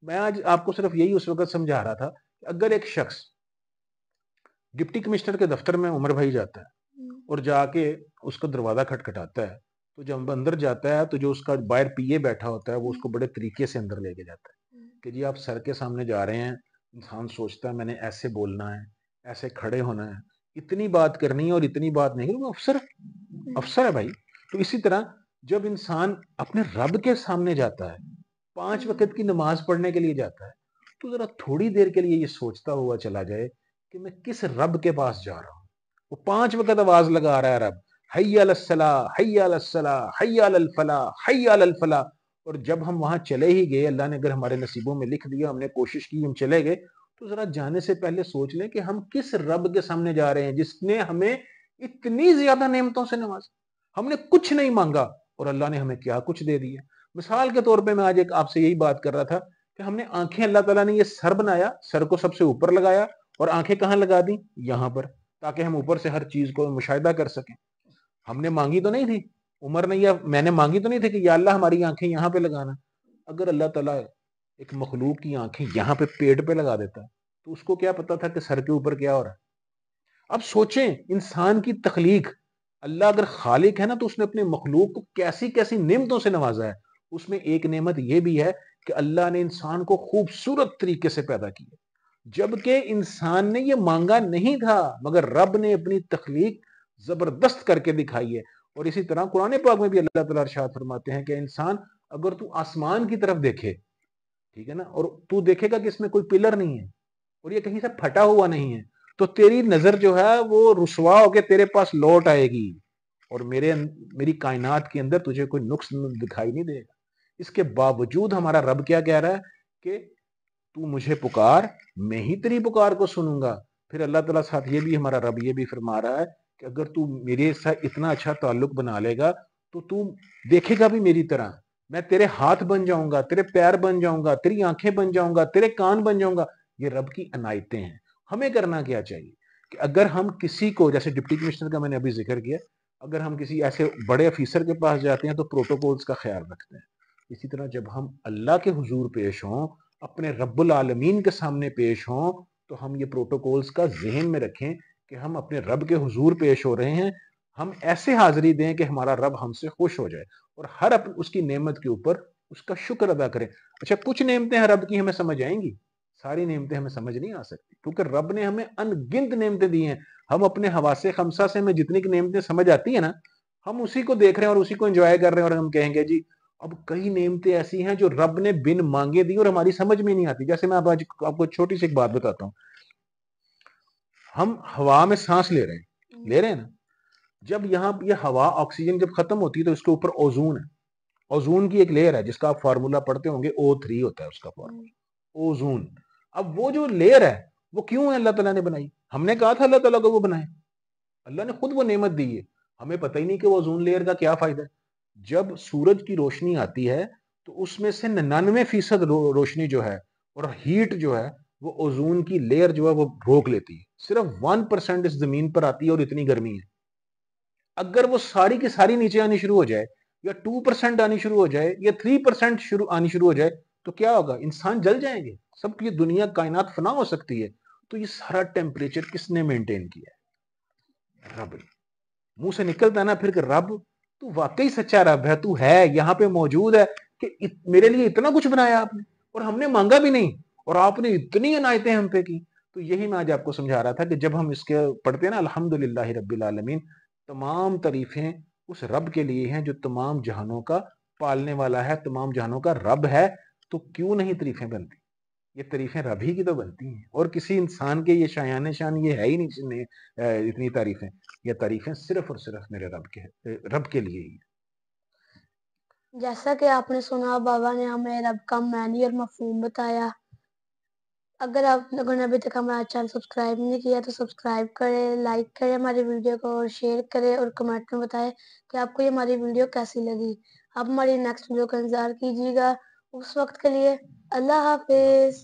میں آج آپ کو صرف یہی اس وقت سمجھا رہا تھا کہ اگر ایک شخص ڈپٹی کمشنر کے دفتر میں عمر بھائی جاتا ہے اور جا کے اس کا دروازہ کھٹکھٹاتا ہے، تو جب اندر جاتا ہے تو جو اس کا باہر پی اے بیٹھا ہوتا ہے وہ اس کو بڑے طریقے سے اندر لے کے جاتا ہے کہ جی آپ سر کے سامنے جا رہے ہیں، انسان سوچتا ہے میں نے ایسے بولنا ہے، ایسے کھڑے ہونا ہے، اتنی بات کرنی ہے اور اتنی بات نہیں، وہ افسر ہے بھائی۔ تو اسی طرح جب انسان اپنے رب کے سامنے جاتا ہے، 5 وقت کی نماز پڑھنے کے لیے جاتا ہے، تو ذرا تھوڑی دیر کے لیے یہ سوچتا ہوا چلا جائے کہ میں کس رب کے پاس جا رہا ہوں۔ وہ 5 وقت آواز لگا رہا ہے رب، حی علی الصلاۃ، حی علی الصلاۃ، حی علی الفلاح، حی علی الفلاح۔ اور جب ہم وہاں چلے ہی گئے، اللہ نے اگر ہمارے نصیبوں میں لکھ دیا، ہم نے کوشش کی، ہم چلے گئے، تو ذرا جانے سے پہلے سوچ لیں کہ ہم کس رب کے سامنے جا رہے ہیں جس نے ہمیں اتنی زیادہ نعمتوں سے نوازا۔ ہم نے کچھ نہیں مانگا اور اللہ نے ہمیں کیا کچھ دے دیا۔ مثال کے طور پہ میں آج ایک آپ سے یہی بات کر رہا تھا کہ ہم نے آنکھیں، اللہ تعالیٰ نے یہ سر بنایا، سر کو سب سے اوپر لگایا اور آنکھیں کہاں لگا دی؟ یہاں پر، تاکہ ہم اوپر سے ہر چیز کو مشاہدہ کر سکیں۔ ہم نے مانگی تو نہیں تھی، عمر نے یا میں نے مانگی تو نہیں تھی کہ یا اللہ ہماری آنکھیں یہاں پہ لگانا۔ اگر اللہ تعالیٰ ایک مخلوق کی آنکھیں یہاں پہ پیٹ پہ لگا دیتا تو اس کو کیا پتا تھا کہ سر کے اوپر کیا ہو رہا ہے؟ اب سوچیں انسان کی تخلیق، اللہ اگر خالق ہے نا تو اس نے اپنے مخلوق کو کیسی کیسی نعمتوں سے نوازا ہے۔ اس میں ایک نعمت یہ بھی ہے کہ اللہ نے انسان کو خوبصورت طریقے سے پیدا کیا، جبکہ انسان نے یہ مانگا نہیں تھا، مگر رب نے اپنی تخلیق زبردست کر کے دکھائی ہے۔ اور اسی طرح قرآن پاک میں بھی اللہ تعالیٰ ارشاد فرماتے ہیں کہ انسان اگر تو آسمان کی طرف دیکھے، ٹھیک ہے نا، اور تو دیکھے گا کہ اس میں کوئی پلر نہیں ہے اور یہ کہیں سے پھٹا ہوا نہیں ہے، تو تیری نظر جو ہے وہ رسوا ہو کے تیرے پاس لوٹ آئے گی، اور میری کائنات کے اندر تجھے کوئی نقص دکھائی نہیں دے گا۔ اس کے باوجود ہمارا رب کیا کہہ رہا ہے کہ تو مجھے پکار، میں ہی تیری پکار کو سنوں گا۔ پھر اللہ تعالیٰ ساتھ یہ بھی ہمارا رب یہ بھی فرما رہا ہے کہ اگر تو میرے ساتھ اتنا اچھا تعلق بنا لے گا تو دیکھے گا بھی میری طرح، میں تیرے ہاتھ بن جاؤں گا، تیرے پیر بن جاؤں گا، تیری آنکھیں بن جاؤں گا، تیرے کان بن جاؤں گا۔ یہ رب کی عنایتیں ہیں۔ ہمیں کرنا کیا چاہیے کہ اگر ہم کسی کو، جیسے ڈپٹی کمشنر کا میں نے ابھی ذکر کیا، اگر ہم کسی ایسے بڑے افیسر کے پاس جاتے ہیں تو پروٹوکولز کا خیال رکھتے ہیں۔ اسی طرح جب ہم اللہ کے حضور پیش ہوں، اپنے رب العالمین کے سامنے پیش ہوں، تو ہم یہ پروٹوکولز کا ذہن میں رکھیں کہ ہم اپنے رب کے حضور پیش ہو رہے ہیں، ہم ایسے حاضری دیں کہ ہمارا رب ہم سے خوش ہو جائے، اور ہر اس کی نعمت کے اوپر اس کا شکر ادا کریں۔ اچھا، کچھ نعمتیں ہیں رب کی ہمیں سمجھ آئیں گی، ساری نعمتیں ہمیں سمجھ نہیں آ سکتی، کیونکہ رب نے ہمیں ان گنت نعمتیں دی ہیں۔ ہم اپنے حواس خمسہ سے ہمیں جتنی نعمتیں سمجھ آتی ہیں نا، ہم اسی کو دیکھ رہے ہیں اور اسی کو انجوائے کر رہے ہیں، اور ہم کہیں گے جی اب کئی نعمتیں ایسی ہیں جو رب نے بن مانگے دی اور ہماری سمجھ میں نہیں آتی۔ جیسے میں آج آپ کو چھوٹی سی ایک بات بتاتا ہوں، ہم ہوا میں سانس لے رہے ہیں نا، جب یہاں یہ ہوا آکسیجن جب ختم ہوتی ہے تو اس کے اوپر اوزون ہے، اوزون کی ایک لیئر ہے جس کا آپ فارمولا پڑھتے ہوں گے، O3 ہوتا ہے اس کا فارمولا، اوزون۔ اب وہ جو لیئر ہے وہ کیوں ہے اللہ تعالیٰ نے بنائی؟ ہم نے کہا تھا اللہ تعالیٰ کو وہ بنائے؟ اللہ نے خود وہ نعمت دی ہے، ہمیں پتہ ہی نہیں کہ وہ اوزون لیئر کا کیا فائدہ ہے۔ جب سورج کی روشنی آتی ہے تو اس میں سے 99% روشنی جو ہے اور ہیٹ جو ہے وہ اوزون کی لیئر جو ہے وہ روک لیتی ہے، صرف 1% اس زمین پر آتی ہے اور اتنی گرمی ہے۔ اگر وہ ساری کی ساری نیچے آنی شروع ہو جائے، یا 2% آنی شروع ہو جائے، یا 3% آنی شروع ہو جائے، تو کیا ہوگا؟ انسان جل جائیں گے، سب کی دنیا کائنات فنا ہو سکتی ہے۔ تو یہ سارا ٹیمپریچر کس نے مینٹین کیا ہے؟ رب۔ منہ سے نکلتا ہے نا پھر کہ رب تو واقعی سچا رب ہے، تو ہے یہاں پہ موجود ہے کہ میرے لیے اتنا کچھ بنایا آپ نے اور ہم نے مانگا بھی نہیں، اور آپ نے اتنی عنایتیں ہم پہ کی۔ تو یہی میں آج آپ کو سمجھا رہا تھا کہ جب ہم اس کے پڑھتے ہیں نا الحمدللہ رب العالمین، تمام تعریفیں اس رب کے لیے ہیں جو تمام جہانوں کا پالنے والا ہے، تمام جہانوں کا رب ہے، تو کیوں نہیں تعریفیں بنتی؟ یہ تعریفیں رب ہی کی تو بنتی ہیں، اور کسی انسان کے یہ شایان شان یہ ہے ہی نہیں اتنی تعریفیں۔ یہ تعریفیں صرف اور صرف میرے رب کے لیے ہی۔ جیسا کہ آپ نے سنا، بابا نے ہمیں رب کا معنی اور مفہوم بتایا۔ اگر آپ لوگوں نے ابھی تک ہمارا چینل سبسکرائب نہیں کیا تو سبسکرائب کریں، لائک کریں ہماری ویڈیو کو، اور شیئر کریں، اور کمنٹ میں بتائیں کہ آپ کو یہ ہماری ویڈیو کیسی لگی۔ اب ہماری نیکسٹ ویڈیو کا انتظار کیجیے گا۔ اس وقت کے لیے اللہ حافظ۔